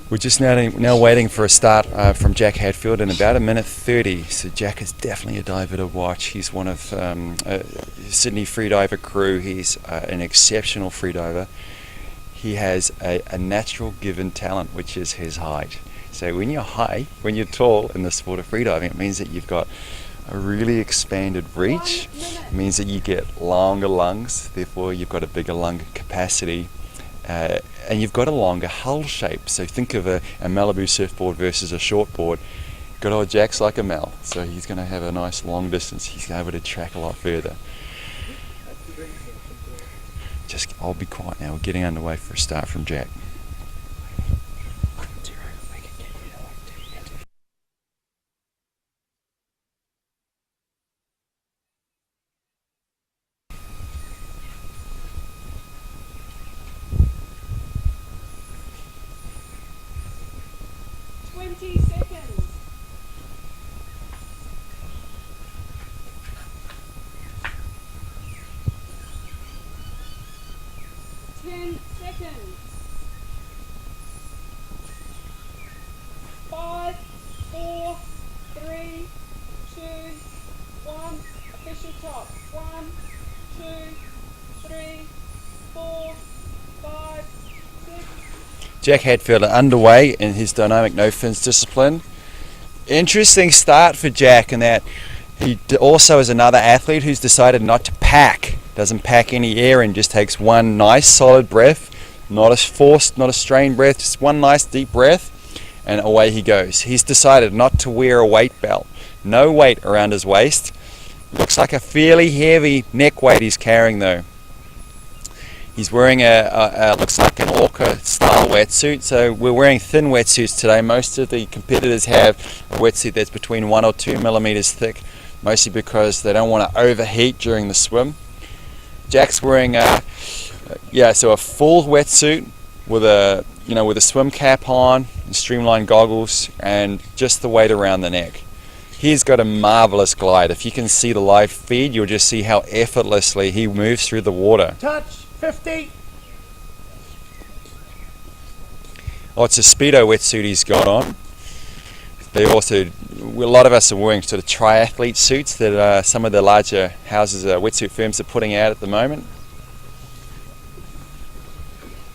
We're just now waiting for a start from Jack Hatfield in about 1:30. So Jack is definitely a diver to watch. He's one of Sydney freediver crew. He's an exceptional freediver. He has a natural given talent, which is his height. So when you're tall in the sport of freediving, it means that you've got a really expanded reach. It means that you get longer lungs, therefore you've got a bigger lung capacity. And you've got a longer hull shape. So think of a Malibu surfboard versus a shortboard. Good old Jack's like a Mal, so he's going to have a nice long distance. He's able to track a lot further. I'll be quiet now. We're getting underway for a start from Jack. Jack Hatfield underway in his dynamic no fins discipline. Interesting start for Jack in that he also is another athlete who's decided not to pack. Doesn't pack any air and just takes one nice solid breath, not a forced, not a strained breath, just one nice deep breath, and away he goes. He's decided not to wear a weight belt. No weight around his waist. Looks like a fairly heavy neck weight he's carrying though. He's wearing looks like an orca style wetsuit. So we're wearing thin wetsuits today. Most of the competitors have a wetsuit that's between 1 or 2 millimeters thick, mostly because they don't want to overheat during the swim. Jack's wearing a full wetsuit with a swim cap on, and streamlined goggles, and just the weight around the neck. He's got a marvelous glide. If you can see the live feed, you'll just see how effortlessly he moves through the water. Touch 50. Oh, it's a Speedo wetsuit he's got on. A lot of us are wearing sort of triathlete suits that some of the larger houses, wetsuit firms are putting out at the moment.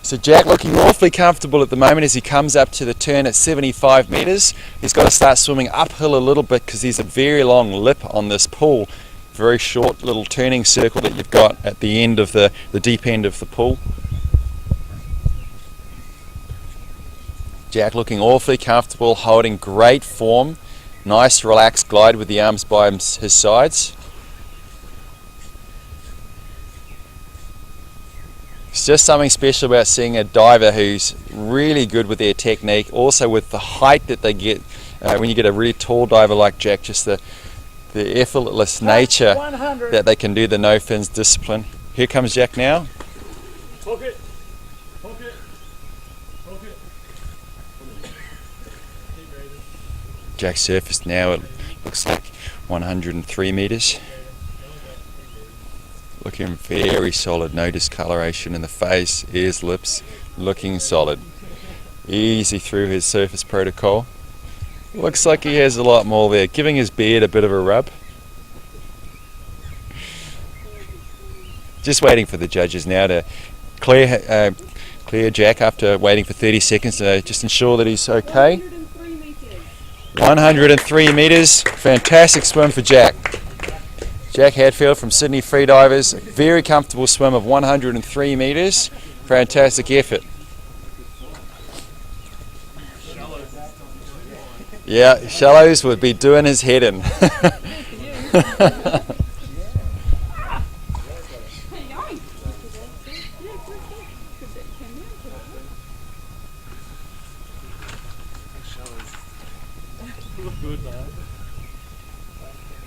So Jack looking awfully comfortable at the moment as he comes up to the turn at 75 meters. He's got to start swimming uphill a little bit because there's a very long lip on this pool. Very short little turning circle that you've got at the end of the deep end of the pool. Jack looking awfully comfortable, holding great form. Nice relaxed glide with the arms by his sides. It's just something special about seeing a diver who's really good with their technique, also with the height that they get when you get a really tall diver like Jack, just the effortless nature that they can do the no fins discipline. Here comes Jack now. Hook it. Hook it. Hook it. Jack's surface now, it looks like 103 meters. Looking very solid, no discoloration in the face, ears, lips, looking solid. Easy through his surface protocol. Looks like he has a lot more there, giving his beard a bit of a rub. Just waiting for the judges now to clear Jack after waiting for 30 seconds to just ensure that he's okay. 103 meters, fantastic swim for Jack. Jack Hatfield from Sydney Freedivers, very comfortable swim of 103 meters, fantastic effort. Yeah, shallows would be doing his head in.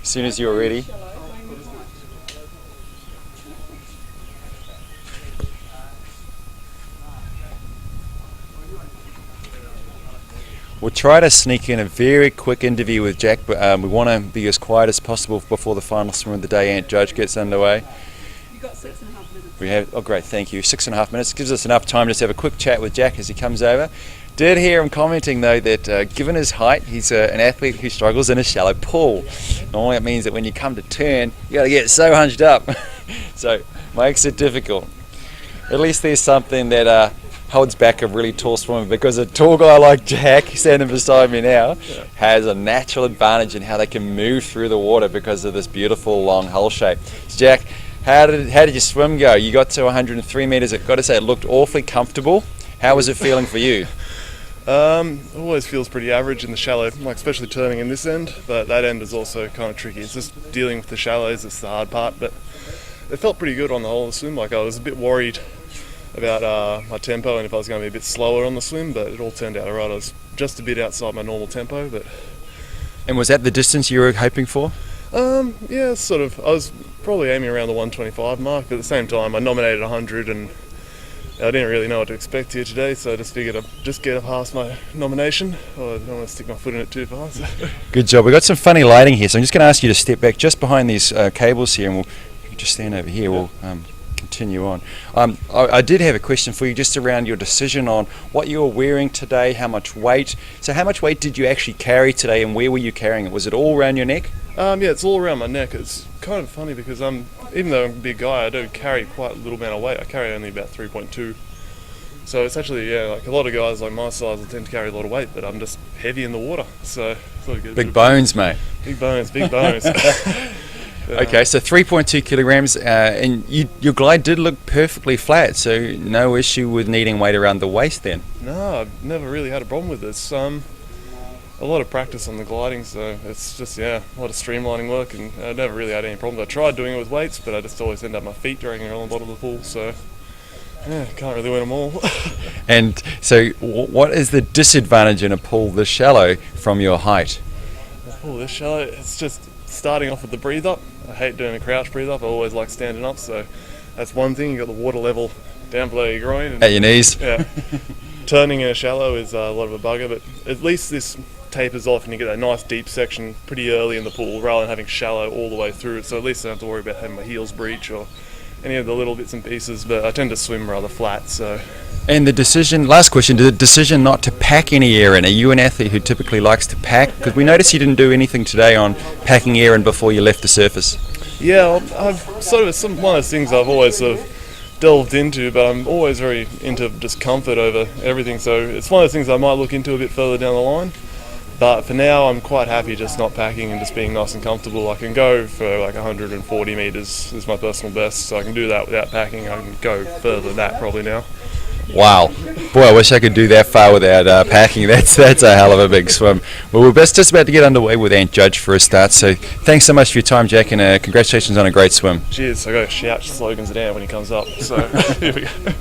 As soon as you're ready. We'll try to sneak in a very quick interview with Jack, but we want to be as quiet as possible before the final swim of the day and judge gets underway. You've got 6.5 minutes. We have, oh great, thank you. 6.5 minutes gives us enough time to just have a quick chat with Jack as he comes over. Did hear him commenting though that given his height, he's an athlete who struggles in a shallow pool. Normally it means that when you come to turn, you got to get so hunched up, so makes it difficult. At least there's something that holds back a really tall swimmer, because a tall guy like Jack, standing beside me now, has a natural advantage in how they can move through the water because of this beautiful long hull shape. So Jack, how did your swim go? You got to 103 meters. I've got to say it looked awfully comfortable. How was it feeling for you? Always feels pretty average in the shallow, like especially turning in this end, but that end is also kind of tricky. It's just dealing with the shallows, it's the hard part, but it felt pretty good on the whole of the swim. Like, I was a bit worried about my tempo and if I was going to be a bit slower on the swim, but it all turned out alright. I was just a bit outside my normal tempo, but... And was that the distance you were hoping for? Yeah, sort of. I was probably aiming around the 125 mark, but at the same time I nominated 100 and I didn't really know what to expect here today, so I just figured I'd just get past my nomination. I don't want to stick my foot in it too far. So. Good job. We've got some funny lighting here, so I'm just going to ask you to step back just behind these cables here, and you can just stand over here. We'll continue on. I did have a question for you just around your decision on what you were wearing today, how much weight. So how much weight did you actually carry today, and where were you carrying it? Was it all around your neck? Yeah, it's all around my neck. It's kind of funny because even though I'm a big guy, I do carry quite a little amount of weight. I carry only about 3.2. So it's actually, like a lot of guys like my size will tend to carry a lot of weight, but I'm just heavy in the water. So big bones, mate. Big bones, big bones. Okay, so 3.2 kilograms, and your glide did look perfectly flat, so no issue with needing weight around the waist then? No, I've never really had a problem with this. A lot of practice on the gliding, so it's just, a lot of streamlining work, and I never really had any problems. I tried doing it with weights, but I just always end up my feet dragging around the bottom of the pool, so can't really win them all. And so what is the disadvantage in a pool this shallow from your height? A pool this shallow, it's just starting off with the breathe up. I hate doing a crouch breathe up. I always like standing up, so that's one thing. You got the water level down below your groin. And, at your knees. Yeah. Turning in a shallow is a lot of a bugger, but at least this tapers off and you get a nice deep section pretty early in the pool rather than having shallow all the way through it. So at least I don't have to worry about having my heels breach or any of the little bits and pieces, but I tend to swim rather flat, so... And the decision, last question, the decision not to pack any air in. Are you an athlete who typically likes to pack? Because we noticed you didn't do anything today on packing air in before you left the surface. Yeah, I've sort of, it's one of those things I've always sort of delved into, but I'm always very into just comfort over everything, so it's one of those things I might look into a bit further down the line. But for now, I'm quite happy just not packing and just being nice and comfortable. I can go for like 140 metres is my personal best, so I can do that without packing. I can go further than that probably now. Wow. Boy, I wish I could do that far without packing. That's a hell of a big swim. Well, we're just about to get underway with Ant Judge for a start, so thanks so much for your time, Jack, and congratulations on a great swim. Cheers. I got to shout slogans at Ant when he comes up, so here we go.